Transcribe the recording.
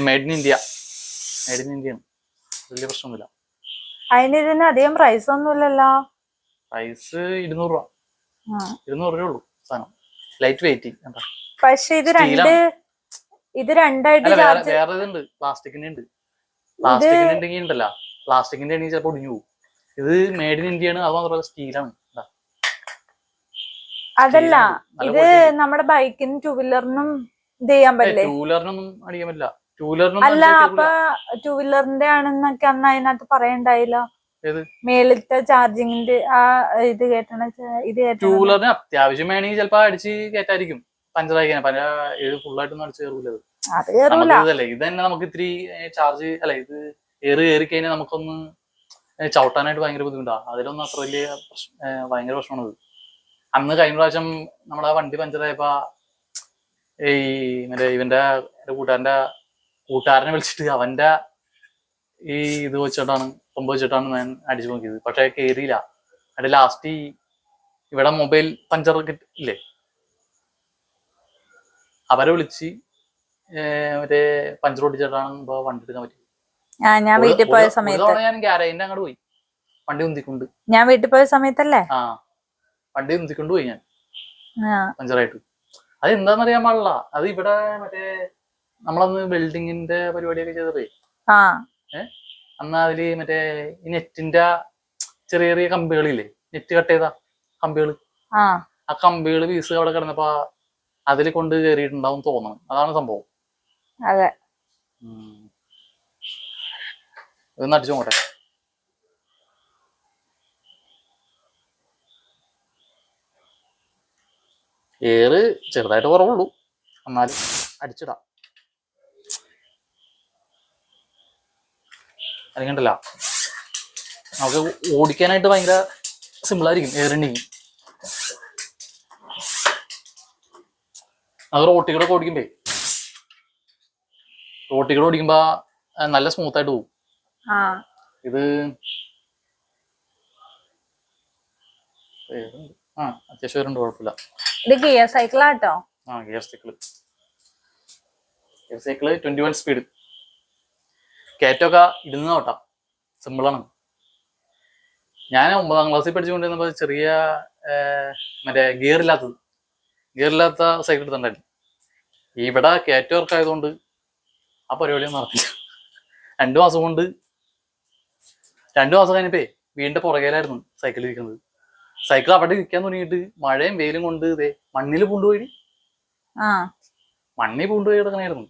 Made in India. Made in India വലിയ പ്രശ്നമൊന്നുമില്ല. അതിന് ഇതിന് അധികം പ്രൈസ് ഒന്നുമില്ലല്ലോ. പ്രൈസ് 200 രൂപ. 200 രൂപ ഉള്ളൂ സാധനം. Light weight. പക്ഷെ ഇത് രണ്ടായിട്ട് വേറെ ഇതുണ്ട്, പ്ലാസ്റ്റിക്കിന്റെ ഉണ്ട്. പ്ലാസ്റ്റിക്കിന്റെ ഉണ്ടെങ്കിൽ ഉണ്ടല്ലോ, പ്ലാസ്റ്റിക്കിന്റെ ആണെങ്കിൽ ചിലപ്പോൾ ഒടിഞ്ഞു പോകും. ഇത് മെയ്ഡ് ഇൻ ഇന്ത്യ ആണ്. അത് മാത്രമല്ല സ്റ്റീലാണ്. അതല്ല, ഇത് നമ്മുടെ ബൈക്കിനും ടൂ വീലറിനും ഇത് ചെയ്യാൻ പറ്റില്ലേ? ടൂ വീലറിനൊന്നും അടിക്കാൻ പറ്റില്ല. ടൂ വീലറിനും അല്ല, അപ്പൊ ടൂ വീലറിന്റെ ആണെന്നൊക്കെ അന്ന് അതിനകത്ത് പറയണ്ടായില്ല. മേളത്തെ ചാർജിങ്ങിന്റെ ആ ഇത് കേട്ടണ ടൂ വീലറിന് അത്യാവശ്യം വേണമെങ്കിൽ ചിലപ്പോ അടിച്ച് കയറ്റായിരിക്കും. പഞ്ചറായിക്കാൻ ഇത് ഫുള്ളായിട്ടൊന്നും അടിച്ച് കയറൂലത്. ഇതല്ലേ ഇത് തന്നെ നമുക്ക് ഇത്തിരി ചാർജ് അല്ല, ഇത് കയറി കഴിഞ്ഞാൽ നമുക്കൊന്ന് ചവിട്ടാനായിട്ട് ഭയങ്കര ബുദ്ധിമുട്ടാണ്. അതിലൊന്നും അത്ര വലിയ ഭയങ്കര പ്രശ്നമാണത്. അന്ന് കഴിഞ്ഞ പ്രാവശ്യം നമ്മളെ വണ്ടി പഞ്ചറായപ്പോ ഈ മറ്റേ ഇവന്റെ കൂട്ടുകാരനെ വിളിച്ചിട്ട് അവന്റെ ഈ ഇത് വെച്ചിട്ടാണ് കൊമ്പ് വെച്ചിട്ടാണ് ഞാൻ അടിച്ചു നോക്കിയത്. പക്ഷെ കയറിയില്ല. അത് ലാസ്റ്റ് ഇവിടെ മൊബൈൽ പഞ്ചർ ഇല്ലേ, അവരെ വിളിച്ച് മറ്റേ പഞ്ചർ ഒട്ടിച്ചിട്ടാണ് ഇപ്പൊ വണ്ടി എടുക്കാൻ പറ്റിയത്. ഞാൻ വീട്ടിൽ പോയ സമയത്ത് ഞാൻ ഗ്യാരേജിന്റെ അങ്ങോട്ട് പോയി, വണ്ടി ഉന്തിക്കൊണ്ട്. ഞാൻ വീട്ടിൽ പോയ സമയത്തല്ലേ വണ്ടി ഉന്തിക്കൊണ്ട് പോയി ഞാൻ പഞ്ചറായിട്ട്. അത് എന്താന്നറിയാൻ പാടില്ല. അത് ഇവിടെ മറ്റേ നമ്മളന്ന് വെൽഡിങ്ങിന്റെ പരിപാടിയൊക്കെ ചെയ്തതേ, അന്ന് അതില് മറ്റേ ഈ നെറ്റിന്റെ ചെറിയ ചെറിയ കമ്പികളില്ലേ, നെറ്റ് കട്ട് ചെയ്ത കമ്പികള്, ആ കമ്പികള് പീസ് അവിടെ കിടന്നപ്പോ അതിൽ കൊണ്ട് കയറിയിട്ടുണ്ടാവും തോന്നണം. അതാണ് സംഭവം. അതെ, ഇതൊന്ന് അടിച്ചു നോക്കട്ടെ. ഏറ് ചെറുതായിട്ട് കുറവുള്ളൂ, എന്നാലും അടിച്ചിടാം. അറിയണ്ടല്ല, നമുക്ക് ഓടിക്കാനായിട്ട് ഭയങ്കര സിമ്പിൾ ആയിരിക്കും ഏറുണ്ടെങ്കിൽ. അത് റോട്ടിക്കൂടെ ഓടിക്കുമ്പോ നല്ല സ്മൂത്ത് ആയിട്ട് പോകും. ഇത് അത്യാവശ്യം വരുന്നുണ്ട്, കുഴപ്പമില്ല. ഗിയർ സൈക്കിളാട്ടോ. Gear cycle 21 speed. കയറ്റമൊക്കെ ഇരുന്ന് നോട്ടാം, സിമ്പിളാണ്. ഞാൻ 9ാം ക്ലാസ്സിൽ പഠിച്ചുകൊണ്ടിരുന്നപ്പോ ചെറിയ മറ്റേ ഗിയറില്ലാത്ത സൈക്കിൾ എടുത്തിട്ടുണ്ടായിരുന്നു. ഇവിടെ കയറ്റം വർക്കായതുകൊണ്ട് ആ പരിപാടിയൊന്നും നടത്തില്ല. 2 മാസം കഴിഞ്ഞപ്പോ വീടിന്റെ പുറകേലായിരുന്നു സൈക്കിൾ ഇരിക്കുന്നത്. സൈക്കിൾ അവിടെ ഇരിക്കാൻ തുടങ്ങിയിട്ട് മഴയും വെയിലും കൊണ്ട് മണ്ണിൽ പൂണ്ടുപോയി കിടക്കണായിരുന്നു.